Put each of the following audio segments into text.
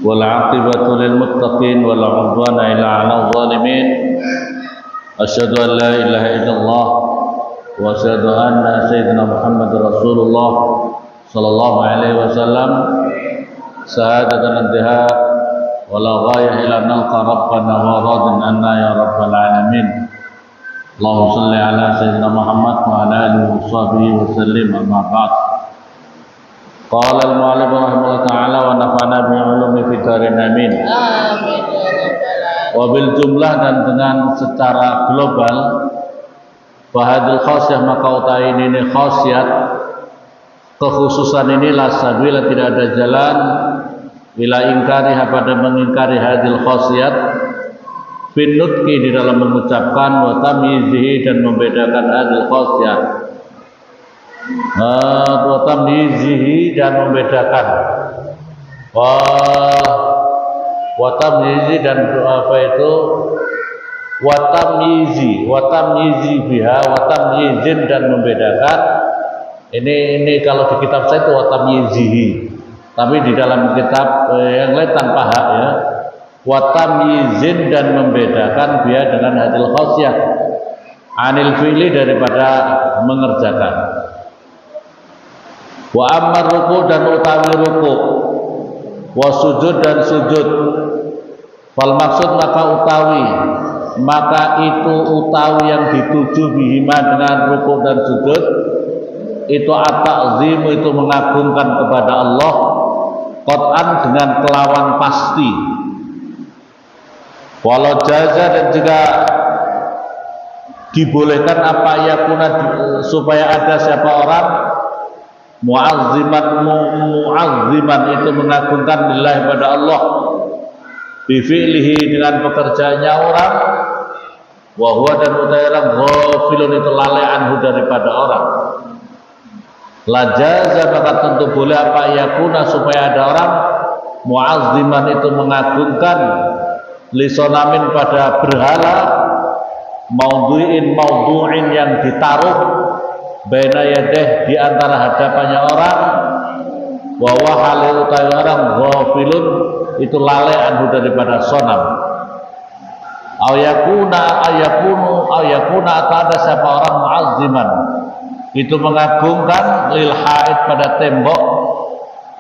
والعاقبة للمتقين ولا عدوان إلا على الظالمين أشهد أن لا إله إلا الله وأشهد أن سيدنا محمد رسول الله صلى الله عليه وسلم شهادة الانتهاء ولا غاية إلا أن نلقى ربنا وراض عنا يا رب العالمين اللهم صل على سيدنا محمد وعلى آله وصحبه وسلم أما بعد. قال المؤلف رحمه الله تعالى ونفعنا بعلوmi fid dharain amin. Wabil jumlah dan dengan secara global bahadil khasiyah maka utai ini khasiat kekhususan ini la sabila tidak ada jalan bila ingkari pada mengingkari hadil khasiyat fin nutqi di dalam mengucapkan wa tamyizihi dan membedakan hadil khasiyat wa tamyizihi dan membedakan wa tamyizi dan apa itu wa tamyizi biha wa tamyizin dan membedakan ini kalau di kitab saya itu wa tamyizihi, tapi di dalam kitab yang lain tanpa hak ya wa tamyizin dan membedakan biha dengan hadil khasiyah anil fi'li daripada mengerjakan. Wa ammar ruku dan utawi ruku wa sujud dan sujud fal maksud maka itu utawi yang dituju bihima dengan ruku dan sujud itu at-ta'zim itu mengagungkan kepada Allah qat'an dengan kelawan pasti walau jaza dan juga dibolehkan apa yakuna supaya ada siapa orang mu'azziman itu mengagungkan lillahi pada Allah bifi'lihi dengan pekerjaannya orang wa huwa dan utairan ghafilun itu lalai anhu daripada orang la jaza maka tentu boleh apa yakuna supaya ada orang mu'azziman itu mengagungkan lisonamin pada berhala maudu'in yang ditaruh baina yadeh di antara hadapannya orang wa wa halil utawi orang ghafilun itu lalai anhu daripada sonam ayakuna atau ada siapa orang mu'azziman itu mengagungkan lil haid pada tembok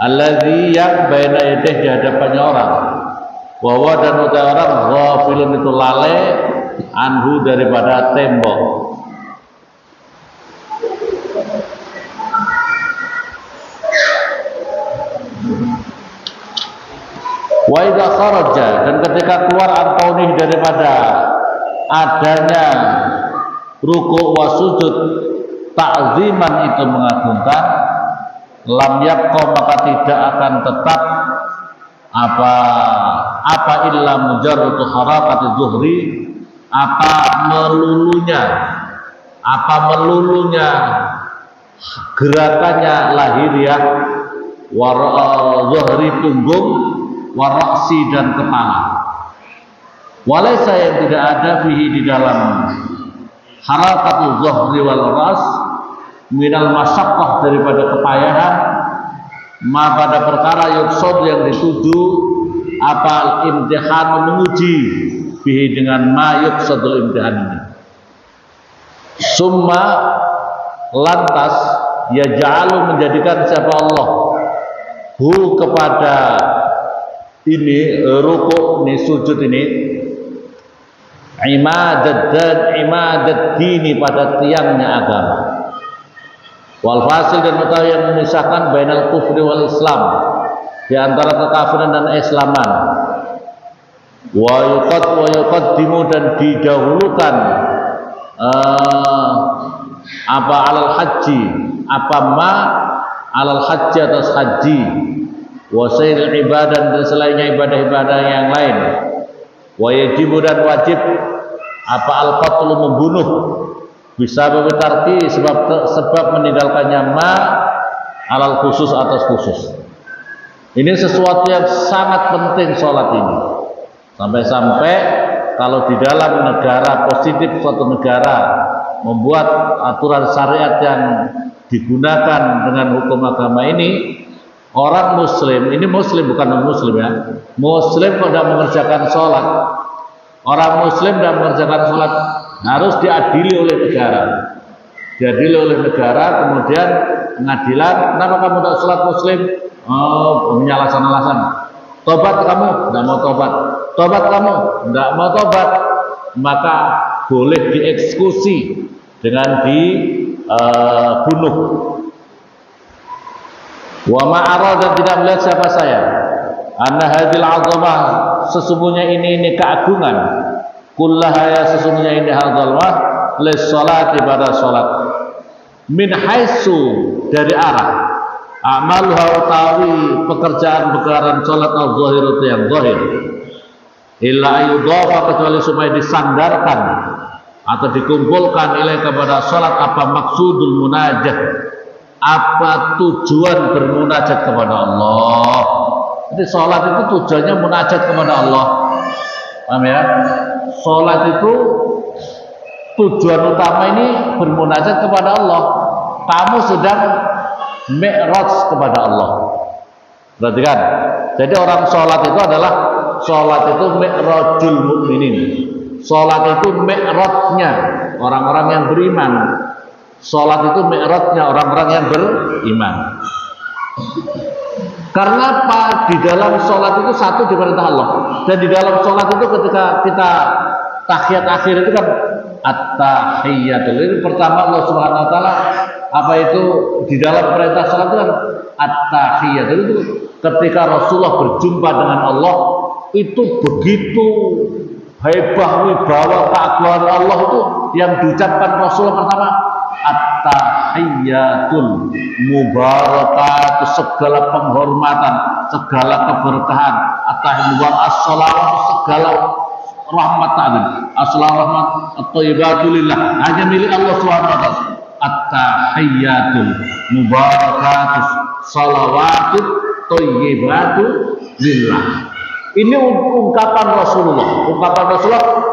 alladzi yang baina yadeh di hadapannya orang wa wa dan utawi orang ghafilun itu lalai anhu daripada tembok. Wa idza kharaja dan ketika keluar antaunih daripada adanya ruku' wa sujud ta'ziman itu mengagungkan lam yabqa maka tidak akan tetap apa illa mujarrad harakati zuhri apa melulunya gerakannya lahiriah zuhri punggung warasi dan kepala walaysa yang tidak ada fihi di dalam harakatul zuhri wal ras minal masyaqqah daripada kepayahan ma pada perkara yuqsad yang dituju apa imtihan menguji fihi dengan ma yuqsadul imtihan ini summa lantas ya ja'alu menjadikan siapa Allah hu kepada ini ruku' ini sujud ini imadat dini pada tiangnya agama wal fasil dan utawi yang memisahkan bainal kufri wal islam di antara kekafiran dan islaman wa yuqaddimu dan didahulukan apa alal haji apa ma alal haji atas haji wasail ibadah dan selainnya ibadah-ibadah yang lain wa yajibu dan wajib apa al-qatlu membunuh bisa berarti sebab meninggalkannya ma alal khusus atas khusus ini sesuatu yang sangat penting sholat ini sampai-sampai kalau di dalam negara positif suatu negara membuat aturan syariat yang digunakan dengan hukum agama ini Orang muslim, ini muslim bukan non muslim ya. Muslim kalau tidak mengerjakan sholat, orang muslim tidak mengerjakan sholat harus diadili oleh negara. Diadili oleh negara, kemudian pengadilan, kenapa kamu tidak sholat muslim? Oh, punya alasan-alasan. Tobat kamu, tidak mau tobat. Tobat kamu, tidak mau tobat. Maka boleh dieksekusi dengan dibunuh. Wa ma'ara, dan tidak melihat siapa saya. Anna hadil azamah, sesungguhnya ini keagungan. Kullahaya, sesungguhnya ini azamah lis salati, pada salat. Min haitsu, dari arah. Amaluha, utawi pekerjaan salat al-zahir, itu yang zahir. Illa ayyudhafa, kecuali supaya disandarkan atau dikumpulkan ilaih kepada salat apa maksudul munajat, apa tujuan bermunajat kepada Allah. Jadi sholat itu tujuannya munajat kepada Allah. Paham ya? Sholat itu tujuan utama ini bermunajat kepada Allah. Kamu sedang mi'raj kepada Allah. Perhatikan. Jadi orang sholat itu adalah sholat itu mi'rajul mukminin. Sholat itu mi'rajnya orang-orang yang beriman. Sholat itu mi'rajnya orang-orang yang beriman. Karena apa? Di dalam sholat itu satu diperintah Allah. Dan di dalam sholat itu ketika kita tahiyat akhir itu kan at-tahiyatul. Ini pertama Allah Subhanahu Wa Taala apa itu di dalam perintah sholat itu kan at-tahiyatul. Itu ketika Rasulullah berjumpa dengan Allah itu begitu hebat wibawa keagungan Allah itu yang diucapkan Rasulullah pertama. At-tahiyatul mubarakat, segala penghormatan, segala keberkahan, at-tahiyatu as-salawat, segala rahmat ta'ala, as-salawat rahmat at-thayyibatu lillah, hanya milik Allah Subhanahu wa taala. At-tahiyatul mubarakat, salawatut thayyibatu lillah. Ini ungkapan Rasulullah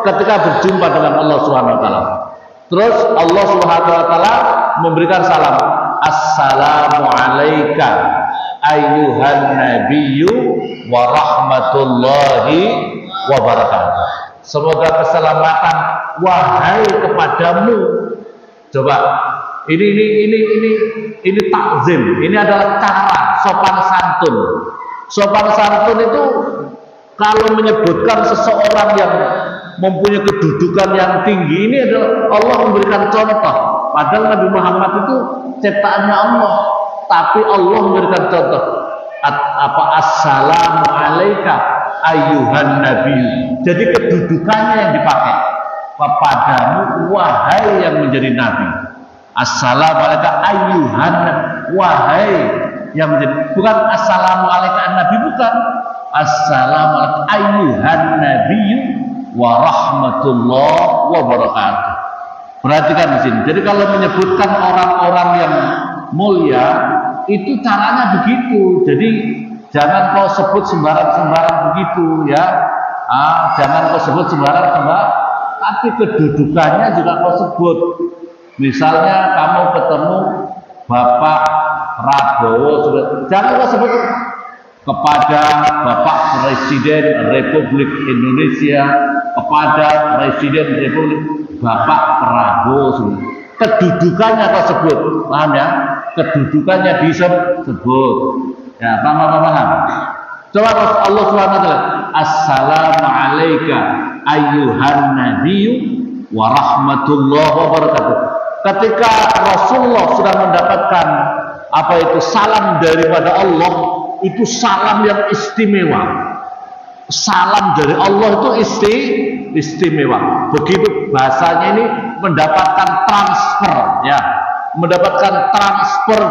ketika berjumpa dengan Allah Subhanahu wa taala. Terus Allah Subhanahu wa taala memberikan salam. Assalamu alayka ayyuhan nabiyyu wa rahmatullahi wa barakatuh. Semoga keselamatan wahai kepadamu. Coba ini takzim. Ini adalah cara sopan santun. Sopan santun itu kalau menyebutkan seseorang yang mempunyai kedudukan yang tinggi, ini adalah Allah memberikan contoh. Padahal Nabi Muhammad itu ciptaannya Allah, tapi Allah memberikan contoh. Assalamu alayka ayyuhan nabiyyu. Jadi kedudukannya yang dipakai kepadamu wahai yang menjadi nabi. Assalamu alayka ayyuhan, wahai yang menjadi, bukan assalamu alayka nabi, bukan. Assalamu alayka ayyuhan nabiyyu wa rahmatullah wa barakatuh. Perhatikan di sini. Jadi kalau menyebutkan orang-orang yang mulia itu caranya begitu. Jadi jangan kau sebut sembarang-sembarang begitu ya. Jangan kau sebut sembarang-sembarang, tapi kedudukannya juga kau sebut. Misalnya kamu ketemu Bapak Prabowo, jangan kau sebut kepada Bapak Presiden Republik Indonesia, kepada Presiden Republik Bapak Prabowo. Kedudukannya tersebut, paham ya? Kedudukannya disebut. Ya, paham? Coba Allah Subhanahu wa taala, Assalamu alayka ayyuhan nabiyyu wa rahmatullahi wa barakatuh. Ketika Rasulullah sudah mendapatkan apa itu salam daripada Allah, itu salam yang istimewa. Salam dari Allah itu istimewa. Begitu bahasanya ini mendapatkan transfer ya. Mendapatkan transfer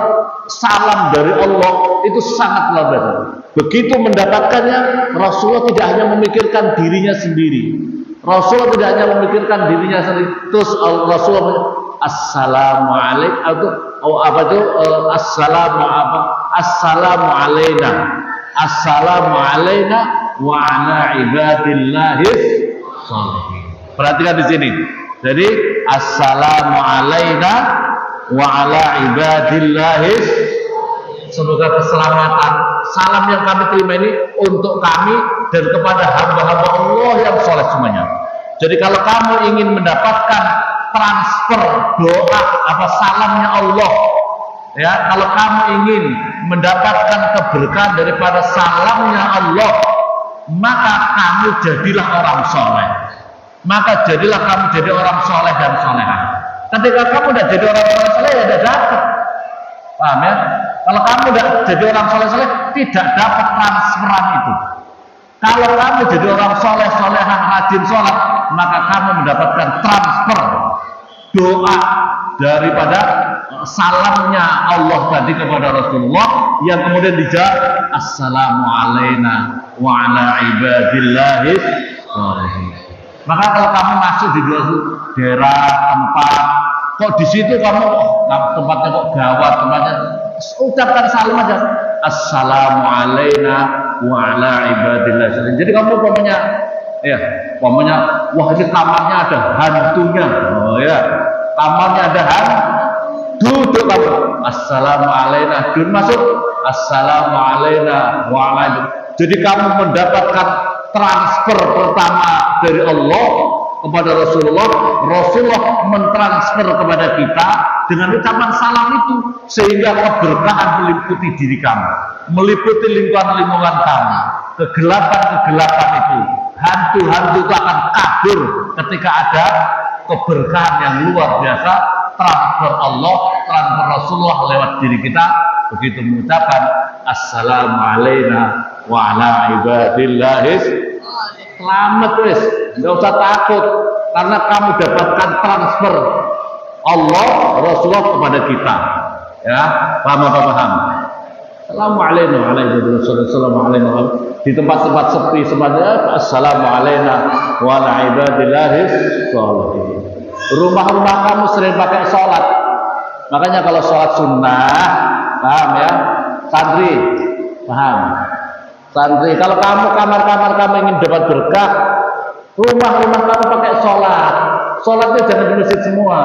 salam dari Allah itu sangat luar biasa. Begitu mendapatkannya, Rasulullah tidak hanya memikirkan dirinya sendiri. Rasulullah tidak hanya memikirkan dirinya sendiri. Terus Rasulullah assalamu alaikum atau apa itu assalamu alaina. Assalamu alaina wa ala ibadillahis sholihin. Perhatikan di sini. Jadi assalamu alaina wa ala ibadillahis, semoga keselamatan salam yang kami terima ini untuk kami dan kepada hamba-hamba Allah yang soleh semuanya. Jadi kalau kamu ingin mendapatkan transfer doa apa salamnya Allah, ya, kalau kamu ingin mendapatkan keberkahan daripada salamnya Allah, maka kamu jadilah orang soleh. Maka jadilah kamu jadi orang soleh dan soleha. Ketika kamu tidak jadi orang soleh, ya tidak dapat. Paham ya? Kalau kamu tidak jadi orang soleh, tidak dapat transferan itu. Kalau kamu jadi orang soleh, soleha, rajin sholat, maka kamu mendapatkan transfer doa daripada salamnya Allah tadi kepada Rasulullah yang kemudian dijawab assalamu alaina wa ala ibadillahis sholihin. Maka kalau kamu masuk di daerah tempat kok di situ kamu tempatnya kok gawat, tempatnya ucapkan salam aja assalamu alaina wa ala ibadillahis sholihin. Jadi kamu umpamanya wah ini kamarnya ada hantunya, oh ya kamarnya ada hantu, duduk kamu assalamu alaina, duduk masuk assalamu alaina wa ala. Jadi kamu mendapatkan transfer pertama dari Allah kepada Rasulullah. Rasulullah mentransfer kepada kita dengan ucapan salam itu, sehingga keberkahan meliputi diri kamu, meliputi lingkungan kamu. Kegelapan itu, hantu-hantu itu akan kabur ketika ada keberkahan yang luar biasa, transfer Allah, transfer Rasulullah lewat diri kita. Begitu mengucapkan assalamu alaina wa ala ibadillahis, selamat wis, nggak usah takut karena kamu dapatkan transfer Allah Rasulullah kepada kita. Ya, paham? Assalamualaikum warahmatullahi di tempat-tempat sepi semuanya assalamu alaina wa ala ibadillahis sholihin. Rumah-rumah kamu sering pakai sholat, makanya kalau sholat sunnah, paham ya santri, paham santri, kalau kamu kamar-kamar kamu ingin dapat berkah, rumah-rumah kamu pakai sholat, sholatnya jangan di masjid semua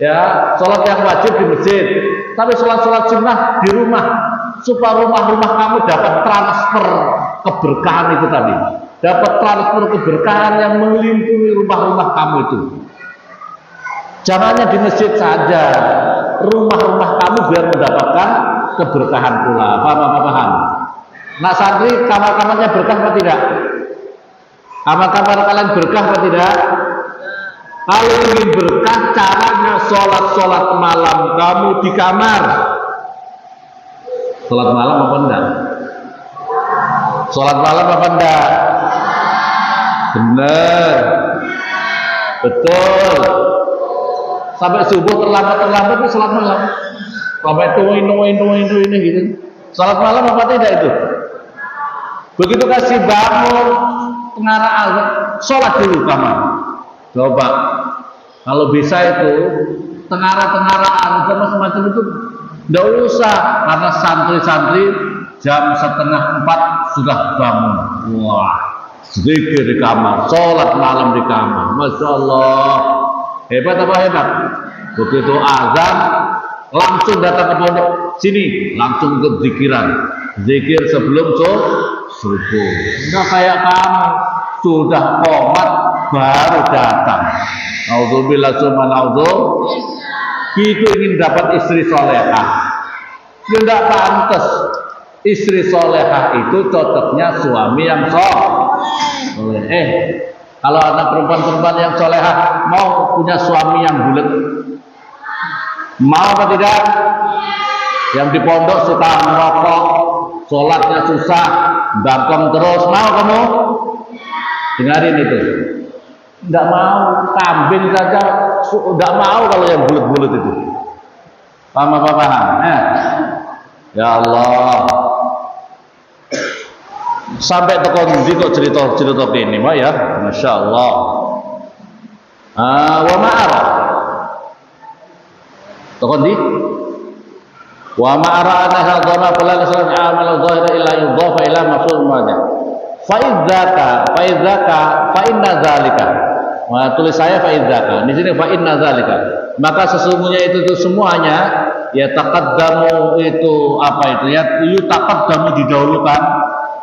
ya, sholat yang wajib di masjid, tapi sholat-sholat sunnah di rumah, supaya rumah-rumah kamu dapat transfer keberkahan itu tadi, dapat transfer keberkahan yang melindungi rumah-rumah kamu itu. Jangannya di masjid saja, rumah-rumah kamu biar mendapatkan keberkahan pula. Paham? Nak santri, kamar-kamarnya berkah apa tidak? Kamar-kamar kalian berkah apa tidak? Kalau ingin berkah, caranya sholat malam kamu di kamar. Sholat malam apa enggak? Sholat malam apa enggak? Benar, betul. Sampai subuh terlambat itu sholat malam. Sampai tuin ini gitu. Sholat malam apa tidak itu? Begitu kasih bangun tengah azan, sholat dulu kamar. Coba kalau bisa itu tengah azan semacam itu tidak usah, karena santri-santri jam 3:30 sudah bangun. Wah, zikir di kamar, sholat malam di kamar. Masya Allah, hebat apa hebat? Begitu azan langsung datang ke pondok sini, langsung ke zikir sebelum subuh. Enggak kayak kamu sudah qomat baru datang. Nauzubillah summa nauzubillah. Itu ingin dapat istri solehah, ya tidak pantas. Istri solehah itu cocoknya suami yang soleh. Kalau anak perempuan yang solehah mau punya suami yang bulat, mau apa tidak? Yang di pondok suka merokok, sholatnya susah, bangkong terus, mau kamu? Dengarin itu. Tidak mau, kambing saja tidak mau kalau yang bulat-bulat itu. Paham? Ya Allah, sampai tekon ndi kok cerita ini mah ya, masya Allah. Wa ma'ara tekon di wa ma'ara ana hadana fala nasan amal dhahira illa yudhafa ila maf'ul madhi fa inna zalika. Tulis saya fa idzaka. Di sini fa inna zalika. Maka sesungguhnya itu semuanya Yataqaddamu itu apa itu ya? Yutaqaddamu didahulukan.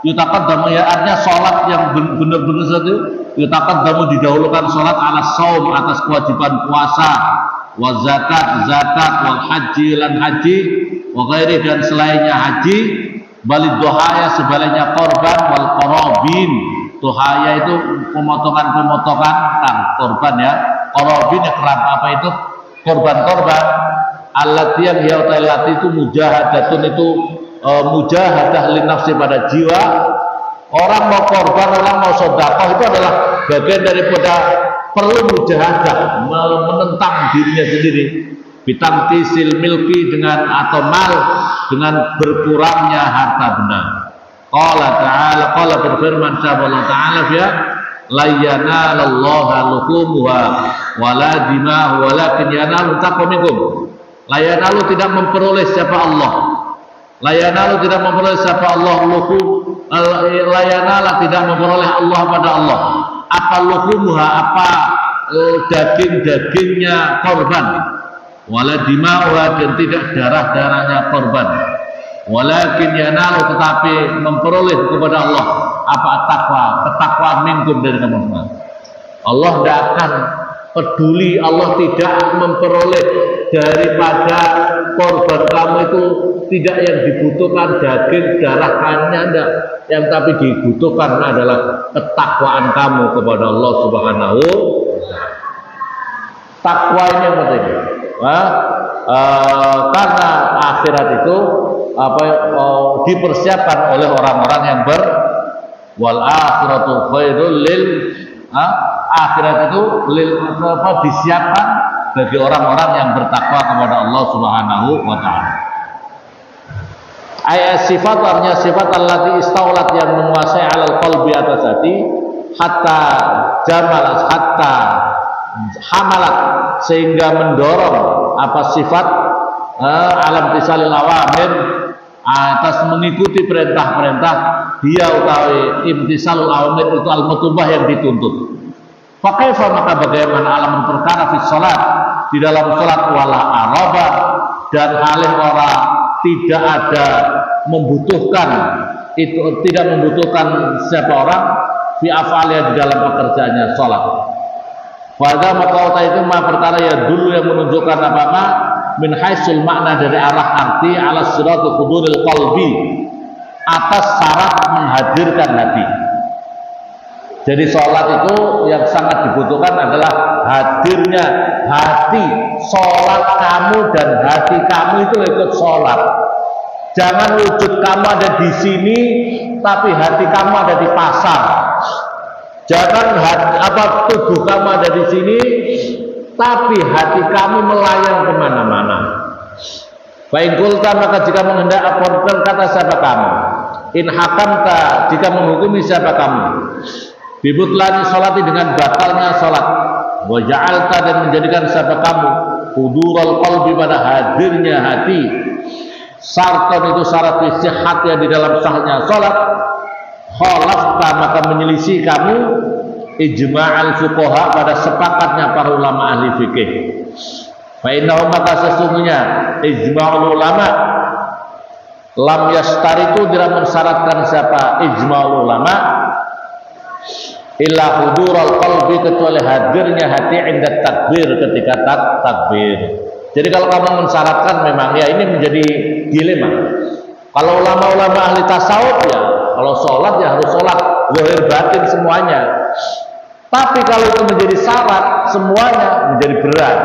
Yutaqaddamu ya artinya sholat yang benar-benar satu. Yutaqaddamu didahulukan sholat ala saum atas kewajiban puasa, wa zakat wal haji lan haji, wa ghairi dan selainnya haji, balid dohaya sebaliknya korban wal korobin. Dohaya itu pemotongan korban ya. Korobin ya kerap apa itu korban-korban. Allati yang hiyautallati itu mujahadatun itu mujahadah linafsi pada jiwa. Orang mau korban, orang mau sedekah itu adalah bagian daripada perlu mujahadah, menentang dirinya sendiri. Bitamtisil milki dengan atau mal dengan berkurangnya harta benda. Qala ta'ala qala berfirman Allah ta'ala ya la yanalallaha luhumuha wala dima'u walakin yanalu taqwaminkum. La yanalu tidak memperoleh siapa Allah. La yanalu tidak memperoleh siapa Allah la yanala tidak memperoleh Allah pada Allah. Apa luhumuha apa daging-dagingnya korban. Wala dima'uha dan tidak darah-darahnya korban. Walakin yanalu tetapi memperoleh kepada Allah apa ketakwaan minkum dari kamu semua. Allah tidak akan peduli, Allah tidak memperoleh daripada korban kamu itu tidak yang dibutuhkan daging darah kainnya enggak, yang tapi dibutuhkan adalah ketakwaan kamu kepada Allah Subhanahu wa ta'ala. Takwa ini yang penting. Karena akhirat itu dipersiapkan oleh orang-orang yang wal akhiratu khairul lil akhirat itu disiapkan bagi orang-orang yang bertakwa kepada Allah Subhanahu wa ta'ala. Ayat sifat artinya sifat allati istaulat yang menguasai alal qalbi atas hati hatta hamalat sehingga mendorong apa sifat alam tisalil awamir atas mengikuti perintah-perintah dia utawi imtisalul awamir itu al-mutubah yang dituntut. Fakaifa maka bagaimana alam perkara fi salat di dalam salat wala araba dan halih orang tidak ada membutuhkan itu tidak membutuhkan siapa orang fi af'aliyah di dalam pekerjaannya salat. Pada maka itu mah perkara ya dulu yang menunjukkan apa-apa min haisul makna dari arah arti ala siratu huduril qalbi atas syarat menghadirkan hati. Jadi sholat itu yang sangat dibutuhkan adalah hadirnya hati. Sholat kamu dan hati kamu itu ikut sholat. Jangan wujud kamu ada di sini tapi hati kamu ada di pasar. Jangan tubuh kamu ada di sini tapi hati kamu melayang kemana-mana. Baik kulta maka jika menghendak aporkan kata siapa kamu. In hakamta jika menghukumi siapa kamu. Bibutlani sholati dengan batalnya sholat. Wa ja'alta dan menjadikan siapa kamu. Hudurul qalbi pada hadirnya hati. Sarton itu syarat sihat yang di dalam sahnya sholat. Khalafta maka menyelisih kamu ijma'al fuqaha pada sepakatnya para ulama ahli fikih. Fa innahu maka sesungguhnya ijma'ul ulama lam yastaritu tidak mensyaratkan siapa ijma'ul ulama illa hudurul qalbi kecuali hadirnya hati inda takbir ketika takbir. Jadi kalau kamu mensyaratkan memang ya ini menjadi dilema. Kalau ulama-ulama ahli tasawuf ya kalau sholat ya harus sholat zahir batin semuanya. Tapi kalau itu menjadi syarat semuanya menjadi berat.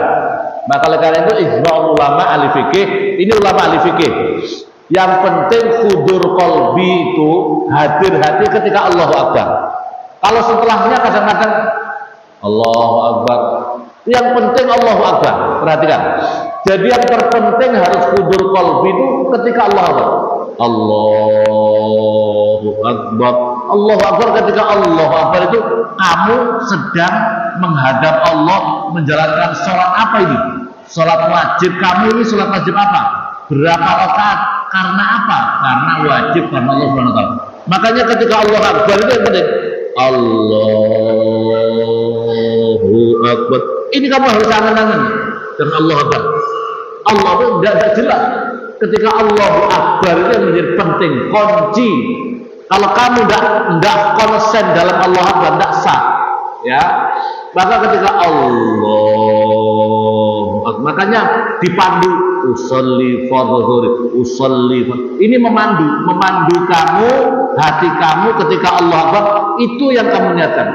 Maka oleh karena itu ijma' ulama ahli fikih, ini ulama ahli fikih. Yang penting hudur qalbi itu hadir hati ketika Allahu Akbar. Kalau setelahnya kadang-kadang Allahu Akbar. Yang penting Allahu Akbar. Perhatikan. Jadi yang terpenting harus hudur qalbi itu ketika Allahu Akbar. Allahu Akbar. Allahu Akbar ketika Allahu Akbar itu kamu sedang menghadap Allah menjalankan sholat apa ini? Sholat wajib kamu ini sholat wajib apa? Berapa rakaat? Karena apa? Karena wajib karena Allah Subhanahu wa taala. Makanya ketika Allahu Akbar itu yang penting Allahu Akbar. Ini kamu harus angan-angan dengan Allahu Akbar. Allah itu tidak jelas. Ketika Allahu Akbar itu yang menjadi penting, kunci. Kalau kamu tidak konsen dalam Allah Akbar, tidak sah. Ya, maka ketika Allah, makanya dipandu usolli fardhu, usolli. Ini memandu kamu, hati kamu ketika Allah Akbar itu yang kamu niatkan.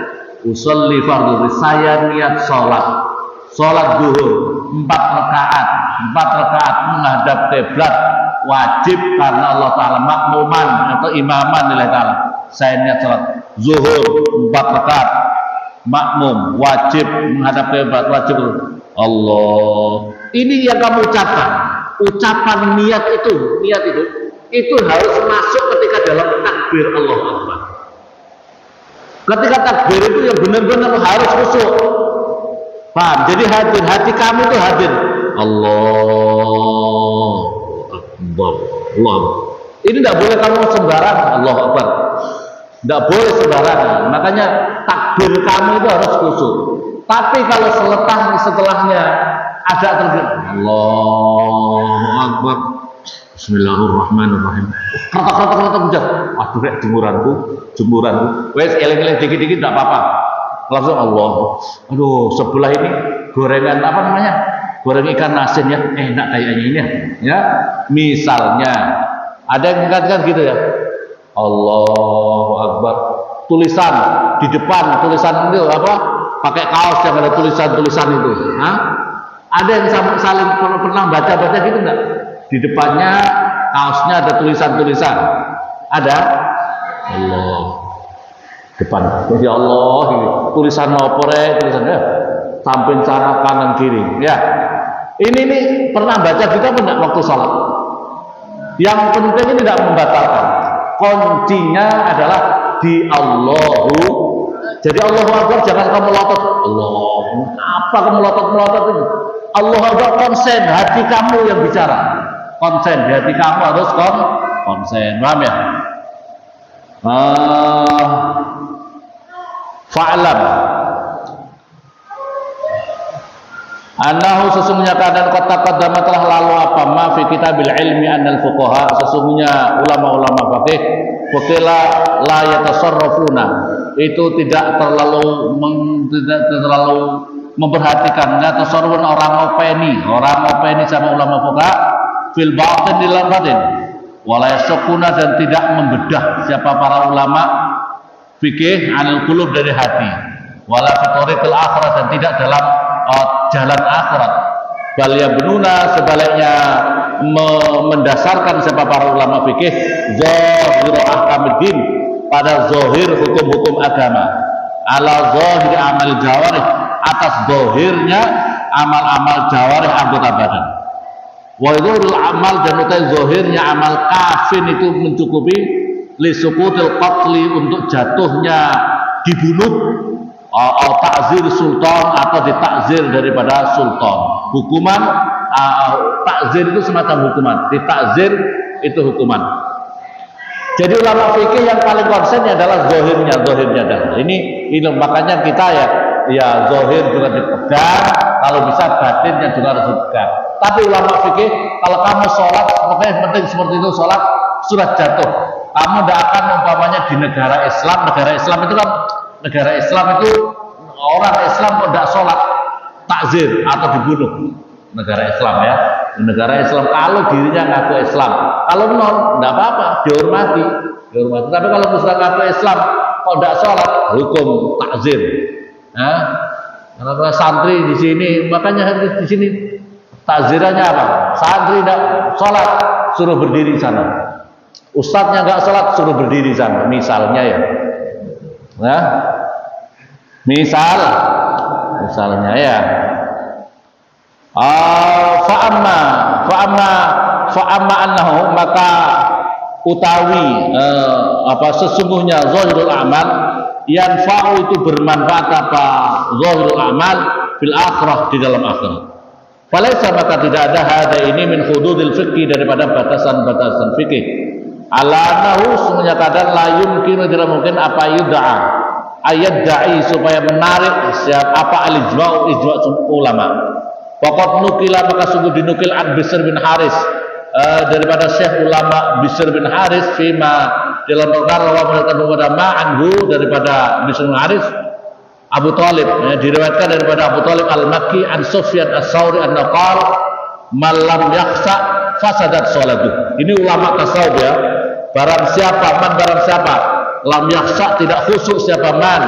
Usolli fardhu, saya niat sholat duhur 4 rakaat menghadap kiblat, wajib karena Allah Taala, makmuman atau imaman lillahi taala. Saya niat sholat zuhur 4 rakaat makmum, wajib menghadap kiblat, wajib Allah. Ini yang kamu ucapan niat itu harus masuk ketika dalam takbir Allah Akbar. Ketika takbir itu yang benar-benar harus khusyuk. Paham? Jadi hati kamu itu hadir. Allah Akbar. Allah. Ini tidak boleh kamu sembarangan. Allah Akbar. Tidak boleh sembarangan. Makanya takbir kamu itu harus khusyuk. Tapi kalau setelahnya ada terjadi Allahu Akbar, Bismillahirrahmanirrahim. Krotok. Waduh, rek jemuranku. Wes eleng-eleng dikit-dikit tidak apa-apa. Langsung Allah. Aduh, sebelah ini gorengan apa namanya? Goreng ikan asin ya, enak kayaknya ini ya. Misalnya ada yang mengatakan gitu ya. Allahu Akbar. Tulisan di depan, tulisan itu apa? Pakai kaos yang ada tulisan-tulisan itu. Hah? Ada yang saling pernah baca gitu enggak? Di depannya kaosnya ada tulisan-tulisan. Ada? Allah. Depan. Ya Allah, tulisan opore, tulisannya samping sana kanan kiri. Ya. Ini pernah baca kita enggak waktu salat? Yang penting ini tidak membatalkan. Kuncinya adalah di Allahu. Jadi Allahu Akbar jangan kamu melotot. Allah, apa kamu melotot itu? Allahu Akbar konsen, hati kamu yang bicara. Konsen, di hati kamu harus konsen. Paham ya? Fa'lam annahu, sesungguhnya keadaan kota qadama telah lalu apa ma fi kitabil ilmi annal fuqaha, sesungguhnya ulama-ulama fikih la yatasarrafuna, itu tidak terlalu memperhatikan, la tasarrufun, orang openi sama ulama fuqaha fil batin, di dalam batin, wala yasquna, dan tidak membedah siapa para ulama fikih anil qulub, dari hati, wala fi tariqil akhirah, dan tidak dalam jalan akhirat. Bal yabnuna, sebaliknya mendasarkan siapa para ulama fikih zahir ahkamuddin, pada zahir hukum-hukum agama, ala zahir amal jawarih, atas zahirnya amal-amal jawarih anggota badan. Wa dzurul amal, dan utai zahirnya amal kafin itu mencukupi li suqutil qatli, untuk jatuhnya dibunuh, takzir sultan, atau ditakzir daripada sultan. Hukuman takzir itu semacam hukuman, ditakzir itu hukuman. Jadi ulama fikih yang paling konsen adalah zahirnya dah. Ini makanya kita ya zahir juga dipegang, kalau bisa batinnya juga harus dipegang. Tapi ulama fikih, kalau kamu sholat, pokoknya yang penting seperti itu, sholat sudah jatuh, kamu tidak akan umpamanya di negara Islam itu orang Islam kok tidak sholat, takzir atau dibunuh. Negara Islam ya, negara Islam kalau dirinya ngaku Islam, kalau non tidak apa-apa, dihormati. Tapi kalau misalnya ngaku Islam kok tidak sholat, hukum takzir. Karena santri di sini, makanya di sini takzirannya apa? Santri tidak sholat, suruh berdiri sana. Ustadznya nggak sholat, suruh berdiri sana. Misalnya ya. Misalnya ya. Fa'amma annahu, maka utawi sesungguhnya zahirul amal, yanfa'u, itu bermanfaat apa zahirul amal fil akhirah, di dalam akhirat. Falaisa, maka tidak ada hada ini min hududil fikih, daripada batasan-batasan fikih. Ala nahu, semuanya keadaan la yumkinu, tidak mungkin apa yud'a, ayat da'i, supaya menarik siapa al-ijma' ulama. Faqad nukila, maka sungguh dinukil an Bishr bin Haris, daripada Syekh ulama Bishr bin Haris, fima dalam perkara wa melakukan kepada anhu, daripada Bishr bin Haris Abu Talib, diriwayatkan daripada Abu Talib al-Makki an Sufyan as-Sauri an-Naqal malam yaksa fasadat sholatuh. Ini ulama tasawuf ya. Barang siapa lam yaksa, tidak khusyuk siapa man,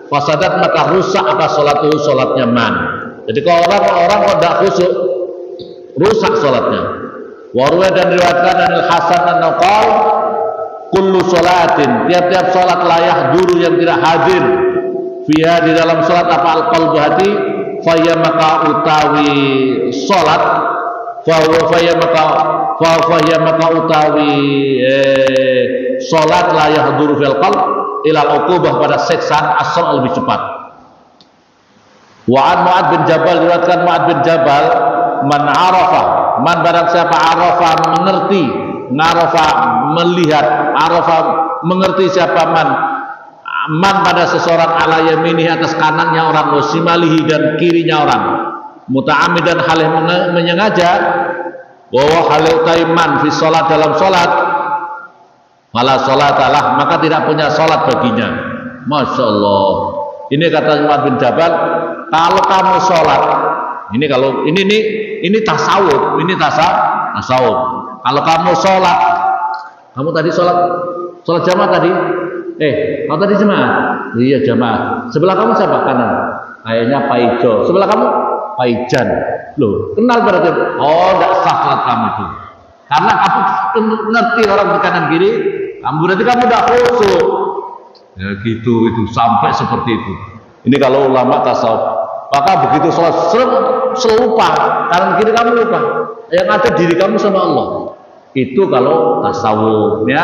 fasadat, maka rusak apa sholatuh, sholatnya man. Jadi kalau orang tidak khusyuk, rusak sholatnya. Warwa dan riwayatkan Anil Hasan an-Naqal kullu sholatin, tiap-tiap sholat layak dulu yang tidak hadir fiha, di dalam sholat apa al-qalbu, hati, faya maka utawi sholat, faya maka utawi sholat layak dulu fil qalb ilal uqubah, pada seksaan asal lebih cepat. Wa'an Mu'ad bin Jabal, diriwayatkan Mu'ad bin Jabal, man barang siapa arafa, mengerti, ngarafa melihat, arafa mengerti siapa man pada seseorang, ala yaminihi atas kanannya orang, wasimalihi dan kirinya orang, muta'amidan halih menyengaja, bahwa halih taiman fi sholat, dalam sholat, malah sholatalah, maka tidak punya sholat baginya. Masya Allah. Ini kata Mu'ad bin Jabal, kalau kamu sholat, ini tasawuf, tasawuf. Kalau kamu sholat, kamu tadi sholat jamaah tadi, kamu tadi jamaah, iya jamaah. Sebelah kamu siapa? Kanan. Kayaknya Pak Ijo. Sebelah kamu Pak Ijan. Loh, kenal berarti? Oh, tidak sah sholat kamu itu. Karena kamu ngerti orang di kanan kiri, kamu berarti kamu tidak khusyuk. Ya gitu, itu sampai seperti itu. Ini kalau ulama tasawuf. Maka begitu sholat selupa, kanan kiri kamu lupa, yang ada diri kamu sama Allah. Itu kalau tasawuf ya.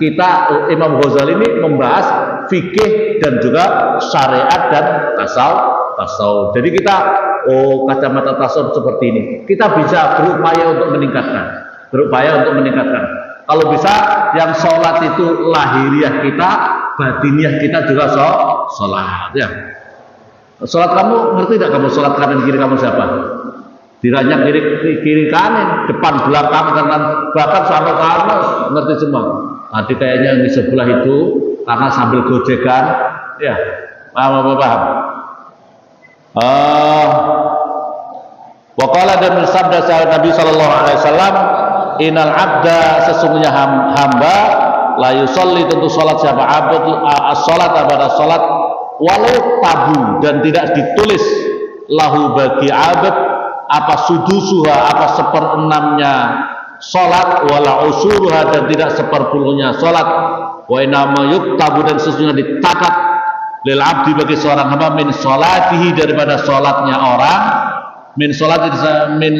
Kita Imam Ghazali ini membahas fikih dan juga syariat dan tasawuf. Jadi kita kacamata tasawuf seperti ini, kita bisa berupaya untuk meningkatkan. Kalau bisa yang sholat itu lahiriah kita, batiniah kita juga sholat ya. Sholat kamu ngerti tidak? Kamu sholat kanan kiri kamu siapa? Diranyak kiri kanan, depan belakang kanan, bahkan sampai kanan, ngerti semua. Tadi kayaknya yang di sebelah itu karena sambil gojekan, ya paham. Waqala dan bersabda Nabi Sallallahu Alaihi Wasallam, Innal abda, sesungguhnya hamba, la yusolli, tentu sholat siapa abad, as-sholat pada sholat, walau tabu, dan tidak ditulis lahu bagi abad apa sudusuha, apa seperenamnya sholat, wala usuruha, dan tidak seperpuluhnya sholat, wa inama yuktabu, dan sesungguhnya ditakat lil abdi bagi seorang hamba, min sholatihi, daripada sholatnya orang, min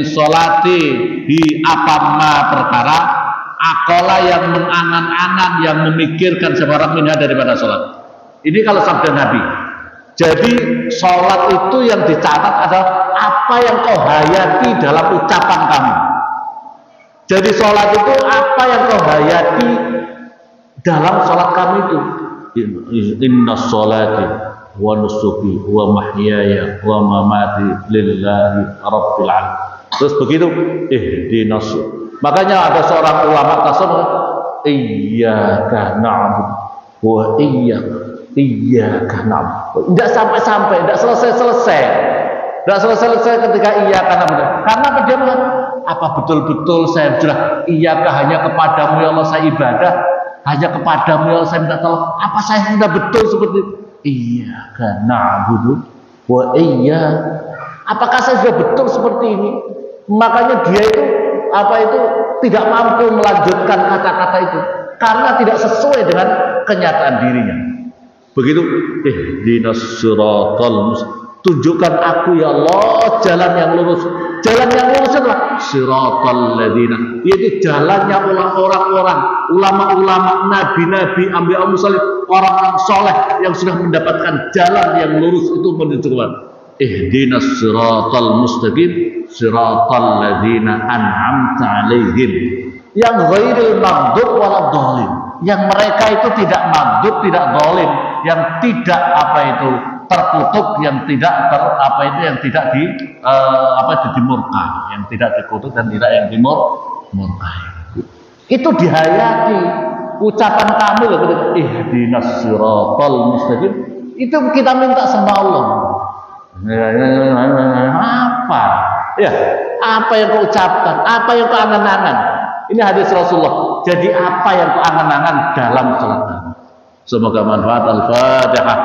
sholati di apa ma perkara, akola yang mengangan-angan, yang memikirkan seorang minha daripada sholat. Ini kalau sabda Nabi. Jadi sholat itu yang dicatat adalah apa yang kau hayati dalam ucapan kamu. Jadi sholat itu apa yang kau hayati dalam sholat kamu itu. Inna sholati wa nusuki wa mahyaya wa mamati lillahi rabbil alamin. Terus begitu, ihdinas. Makanya ada seorang ulama tasawuf, iyyaka na'budu wa iyyaka na'budu. Tidak sampai-sampai, tidak selesai. Tidak selesai ketika iyyaka na'budu. Karena dia bilang, apa betul-betul saya sudah iyyaka, hanya kepadamu ya Allah saya ibadah, hanya kepadamu ya Allah saya minta tolong. Apa saya sudah betul seperti itu? Iyyaka na'budu wa iyyaka. Apakah saya sudah betul seperti ini? Makanya dia itu tidak mampu melanjutkan kata-kata itu karena tidak sesuai dengan kenyataan dirinya. Begitu, ihdinas siratal mustaqim, tunjukkan aku ya Allah jalan yang lurus. Jalan yang lurus adalah siratal ladzina, yaitu jalannya orang-orang, ulama-ulama, nabi-nabi, anbiya mursalin, orang-orang soleh yang sudah mendapatkan jalan yang lurus itu menuju kepada ihdinas siratal mustaqim siratal ladzina an'amta 'alaihim, yang ghairil maghdub waladdallin, yang mereka itu tidak maghdub, tidak dhalim, yang tidak terkutuk, yang tidak yang tidak dimurka, yang tidak dikutuk dan tidak yang dimurkai. Itu dihayati. Ucapan kamu loh, ihdinas siratal mustaqim, itu kita minta sama Allah. Apa? Ya, apa yang kau ucapkan, apa yang kau angan-angan. Ini hadis Rasulullah. Jadi apa yang kau angan-angan dalam salat kamu. Semoga manfaat. Al-Fatihah.